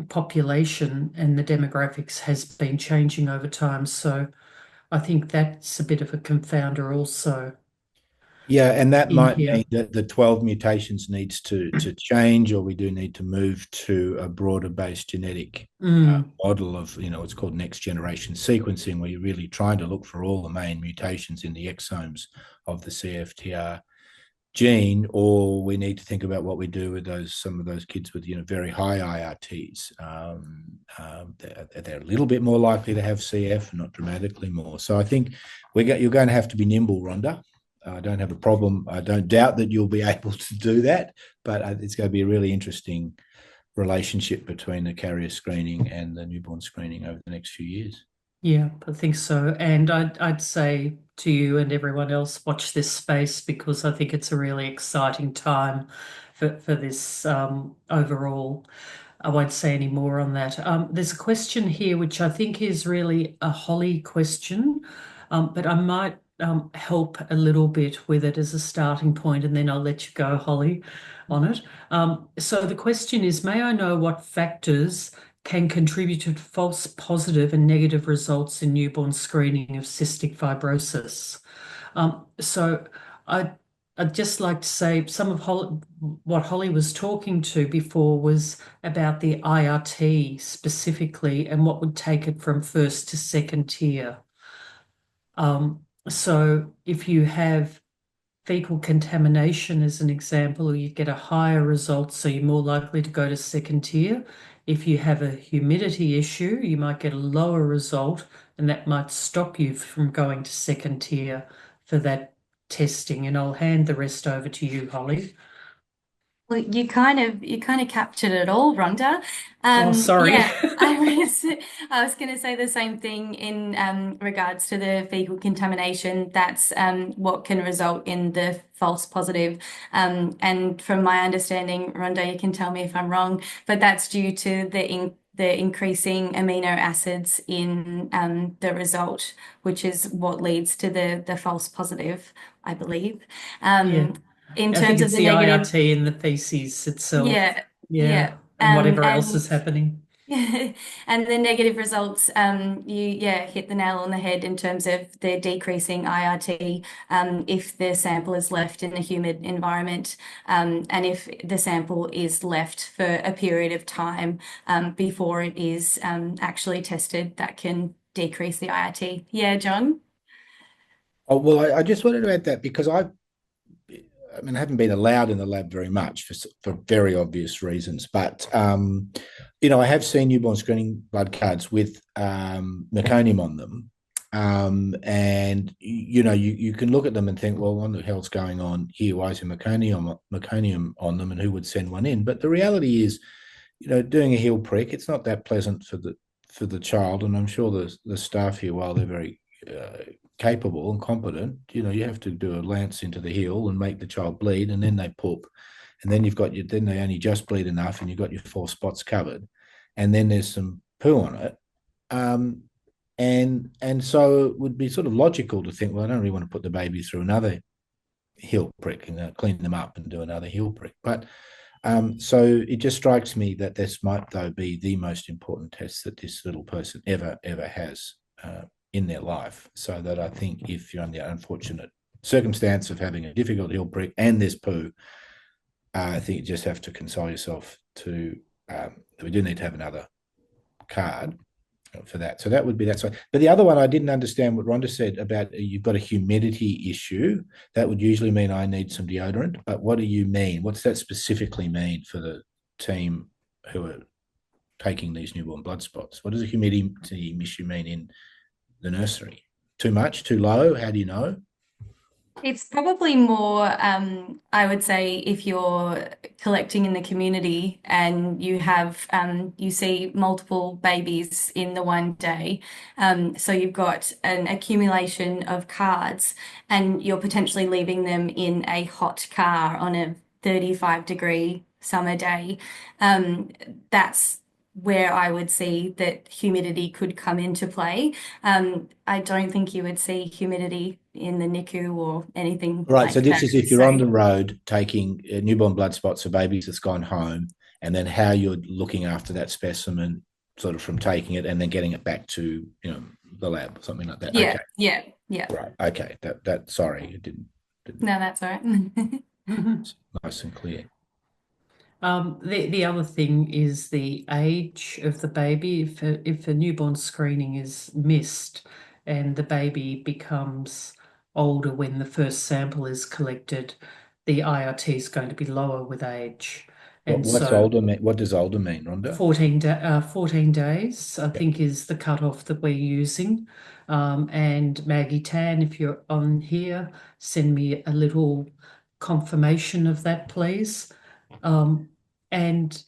population and the demographics has been changing over time. So I think that's a bit of a confounder also Yeah, and that in might here. mean that the 12 mutations needs to change, or we do need to move to a broader based genetic model of, what's called next generation sequencing, where you're really trying to look for all the main mutations in the exomes of the CFTR gene, or we need to think about what we do with some of those kids with very high IRTs. They're a little bit more likely to have CF, not dramatically more. So I think you're going to have to be nimble, Rhonda. I don't have a problem. I don't doubt that you'll be able to do that, but it's going to be a really interesting relationship between the carrier screening and the newborn screening over the next few years. Yeah, I think so. And I'd say to you and everyone else, watch this space, because I think it's a really exciting time for this overall. I won't say any more on that. There's a question here which I think is really a Holly question, but I might help a little bit with it as a starting point, and then I'll let you go, Holly, on it. So the question is, may I know what factors can contribute to false positive and negative results in newborn screening of cystic fibrosis? So I'd just like to say some of what Holly was talking to before was about the IRT specifically and what would take it from first to second tier. So if you have fecal contamination as an example, you get a higher result, so you're more likely to go to second tier. If you have a humidity issue, you might get a lower result, and that might stop you from going to second tier for that testing. And I'll hand the rest over to you, Holly. Well, you kind of captured it all, Rhonda. Oh, sorry. Yeah, I was going to say the same thing in regards to the fecal contamination. That's what can result in the false positive. And from my understanding, Rhonda, you can tell me if I'm wrong, but that's due to the increasing amino acids in the result, which is what leads to the false positive, I believe. Yeah. In I think terms of it's the the negative. IRT in the feces itself. Yeah, Yeah. yeah. And whatever else is And happening. And the negative results, you hit the nail on the head in terms of the decreasing IRT if the sample is left in a humid environment, and if the sample is left for a period of time before it is actually tested, that can decrease the IRT. Yeah, John? Oh, well, I just wanted to add that because I mean, I haven't been allowed in the lab very much for very obvious reasons, but I have seen newborn screening blood cards with meconium on them, and you can look at them and think, well, what the hell's going on here? Why is there meconium on them, and who would send one in? But the reality is, doing a heel prick, it's not that pleasant for the child, and I'm sure the staff here, while they're very capable and competent, you have to do a lance into the heel and make the child bleed, and then they poop, and then then they only just bleed enough, and you've got your 4 spots covered, and then there's some poo on it, and so it would be sort of logical to think, well, I don't really want to put the baby through another heel prick and clean them up and do another heel prick, but so it just strikes me that this might, though, be the most important test that this little person ever has in their life. So that I think if you're in the unfortunate circumstance of having a difficult heel prick and this poo, I think you just have to console yourself to we do need to have another card for that. So that would be that side. But the other one, I didn't understand what Rhonda said about you've got a humidity issue. That would usually mean I need some deodorant. But what do you mean? What's that specifically mean for the team who are taking these newborn blood spots? What does a humidity issue mean in the nursery? Too much, too low? How do you know? It's probably more, I would say, if you're collecting in the community and you see multiple babies in the one day. So you've got an accumulation of cards and you're potentially leaving them in a hot car on a 35-degree summer day. Um, that's where I would see that humidity could come into play. I don't think you would see humidity in the NICU or anything Right. like So this that. is if you're on the road taking newborn blood spots for babies that's gone home, and then how you're looking after that specimen, sort of from taking it and then getting it back to the lab or something like that. Yeah, Okay. yeah. Right. Okay. That sorry, it didn't No, that's all right. it's nice and clear. The other thing is the age of the baby. If a newborn screening is missed and the baby becomes older when the first sample is collected, the IRT is going to be lower with age. And What's so older mean? What does older mean, Rhonda? 14 days, I think, is the cutoff that we're using. And Maggie Tan, if you're on here, send me a little confirmation of that, please. And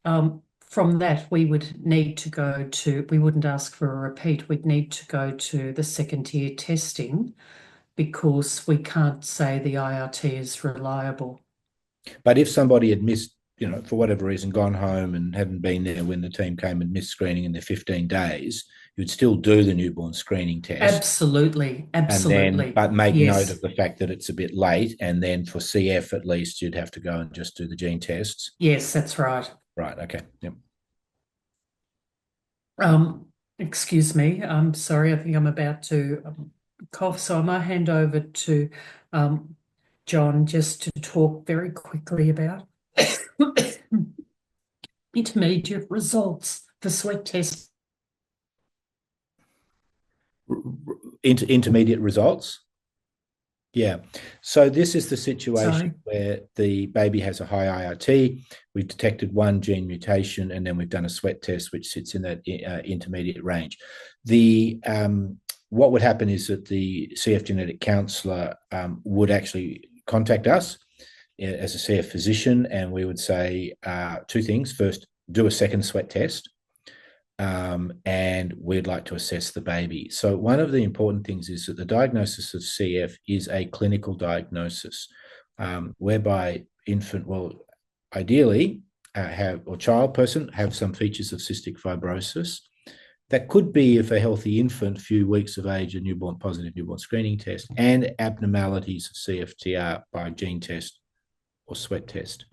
from that, we would need to we wouldn't ask for a repeat, we'd need to go to the second tier testing because we can't say the IRT is reliable. But if somebody had missed, for whatever reason, gone home and hadn't been there when the team came and missed screening in the 15 days, you'd still do the newborn screening test. Absolutely. But make note Yes. of the fact that it's a bit late. And then for CF, at least, you'd have to go and just do the gene tests. Yes, that's right. Right. Okay. Yep. Excuse me. I'm sorry. I think I'm about to cough. So I might hand over to John just to talk very quickly about intermediate results for sweat tests. Intermediate results. Yeah. So this is the situation where the baby has a high IRT. We've detected one gene mutation, and then we've done a sweat test, which sits in that intermediate range. What would happen is that the CF genetic counsellor would actually contact us as a CF physician, and we would say 2 things. First, do a second sweat test. And we'd like to assess the baby. So one of the important things is that the diagnosis of CF is a clinical diagnosis, whereby infant will ideally child person have some features of cystic fibrosis. That could be, if a healthy infant, few weeks of age, a positive newborn screening test, and abnormalities of CFTR by gene test or sweat test.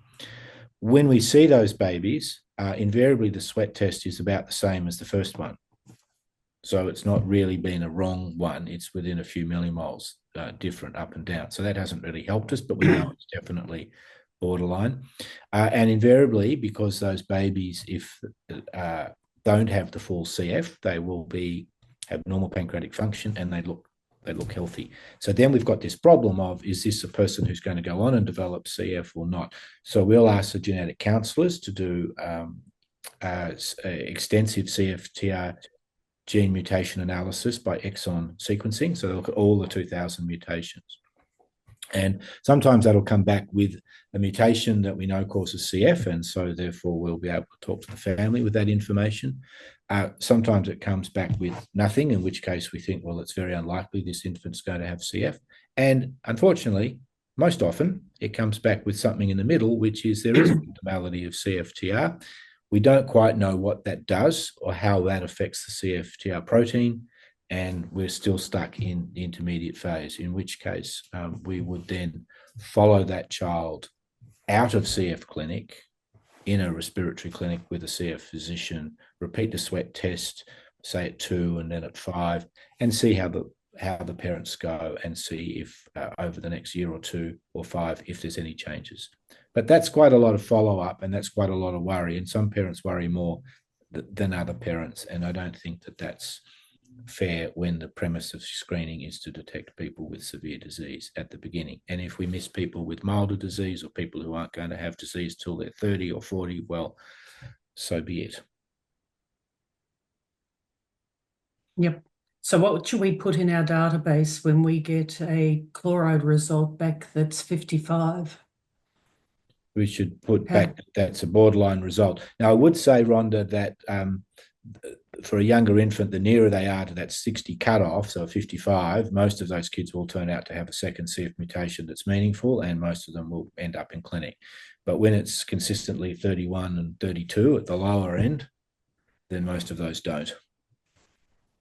When we see those babies, invariably the sweat test is about the same as the first one. So it's not really been a wrong one. It's within a few millimoles different up and down. So that hasn't really helped us, but we know it's definitely borderline. And invariably, because those babies, if don't have the full CF, they will have normal pancreatic function and they look healthy. So then we've got this problem of, is this a person who's going to go on and develop CF or not? So we'll ask the genetic counsellors to do extensive CFTR gene mutation analysis by exon sequencing. So they'll look at all the 2,000 mutations. And sometimes that'll come back with a mutation that we know causes CF, and so therefore we'll be able to talk to the family with that information. Sometimes it comes back with nothing, in which case we think, well, it's very unlikely this infant's going to have CF. And unfortunately, most often it comes back with something in the middle, which is there is an abnormality of CFTR. We don't quite know what that does or how that affects the CFTR protein, and we're still stuck in the intermediate phase, in which case we would then follow that child out of CF clinic in a respiratory clinic with a CF physician, repeat the sweat test, say at 2 and then at 5, and see how the parents go, and see if over the next year or 2 or 5, if there's any changes. But that's quite a lot of follow-up, and that's quite a lot of worry, and some parents worry more than other parents, and I don't think that that's fair when the premise of screening is to detect people with severe disease at the beginning. And if we miss people with milder disease or people who aren't going to have disease till they're 30 or 40, well, so be it. Yep. So what should we put in our database when we get a chloride result back that's 55? We should put back that's a borderline result. Now, I would say, Rhonda, that for a younger infant, the nearer they are to that 60 cutoff, so 55, most of those kids will turn out to have a second CF mutation that's meaningful, and most of them will end up in clinic. But when it's consistently 31 and 32 at the lower end, then most of those don't.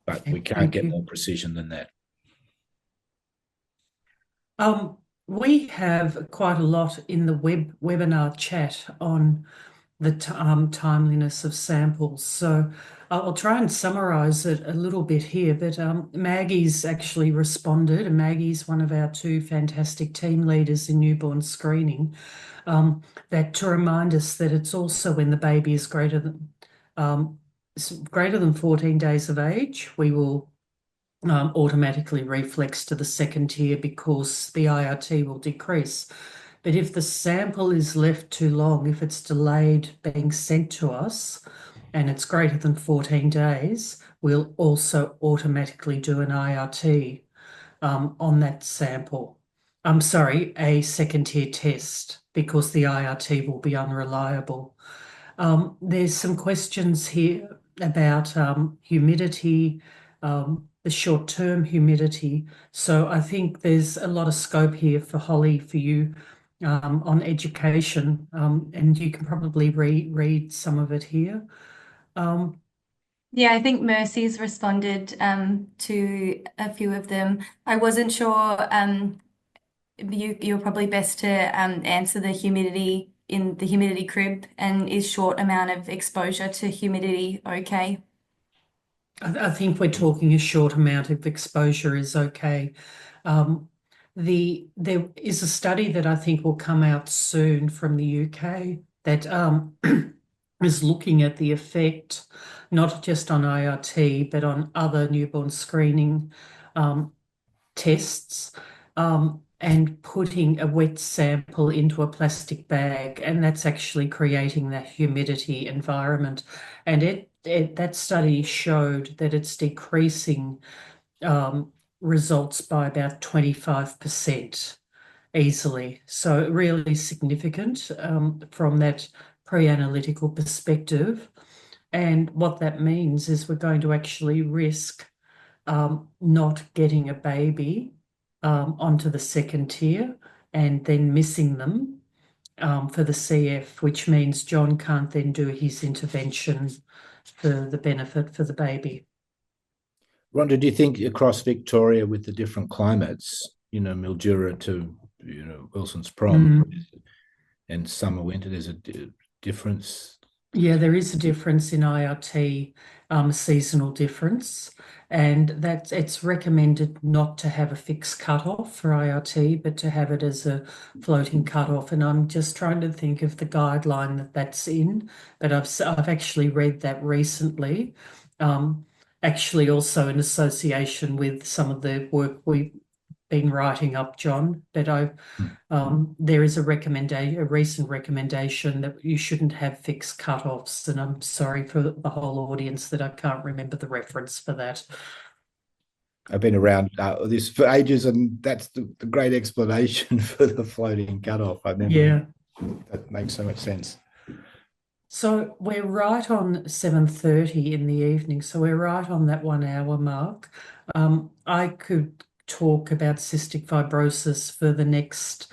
But we can't get more precision than that. We have quite a lot in the webinar chat on the timeliness of samples. So I'll try and summarize it a little bit here, but Maggie's actually responded, and Maggie's one of our 2 fantastic team leaders in newborn screening, that to remind us that it's also when the baby is greater than 14 days of age, we will automatically reflex to the second tier because the IRT will decrease. But if the sample is left too long, if it's delayed being sent to us and it's greater than 14 days, we'll also automatically do an IRT on that sample. I'm sorry, a second tier test, because the IRT will be unreliable. There's some questions here about humidity, the short-term humidity. So I think there's a lot of scope here for Holly, for you, on education, and you can probably read some of it here. Yeah, I think Mercy's responded to a few of them. I wasn't sure, you're probably best to answer the humidity in the humidity crib, and is short amount of exposure to humidity okay? I think we're talking a short amount of exposure is okay. There is a study that I think will come out soon from the UK that is looking at the effect, not just on IRT, but on other newborn screening tests, and putting a wet sample into a plastic bag, and that's actually creating that humidity environment. And that study showed that it's decreasing results by about 25% easily. So really significant from that pre-analytical perspective. And what that means is we're going to actually risk not getting a baby onto the second tier and then missing them for the CF, which means John can't then do his intervention for the benefit for the baby. Rhonda, do you think across Victoria with the different climates, Mildura to Wilson's Prom and summer winter, there's a difference Yeah, there is a difference in IRT, seasonal difference, and that it's recommended not to have a fixed cutoff for IRT, but to have it as a floating cutoff. And I'm just trying to think of the guideline that that's in, but I've actually read that recently, um, actually also in association with some of the work we've been writing up, John. But there is a recent recommendation that you shouldn't have fixed cutoffs, and I'm sorry for the whole audience that I can't remember the reference for that. I've been around this for ages, and that's the great explanation for the floating cutoff. I never. Yeah. That makes so much sense. So we're right on 7:30 in the evening. So we're right on that 1 hour mark. I could talk about cystic fibrosis for the next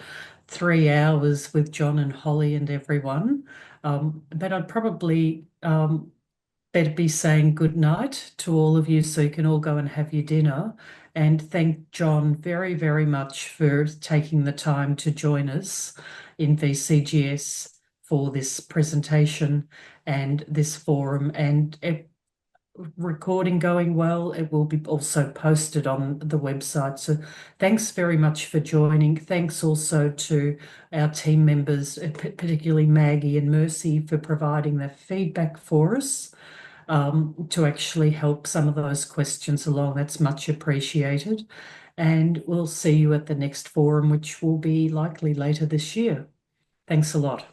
3 hours with John and Holly and everyone. But I'd probably better be saying good night to all of you so you can all go and have your dinner. And thank John very, very much for taking the time to join us in VCGS for this presentation and this forum. And recording going well, it will be also posted on the website. So thanks very much for joining. Thanks also to our team members, particularly Maggie and Mercy, for providing that feedback for us to actually help some of those questions along. That's much appreciated. And we'll see you at the next forum, which will be likely later this year. Thanks a lot.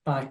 Bye.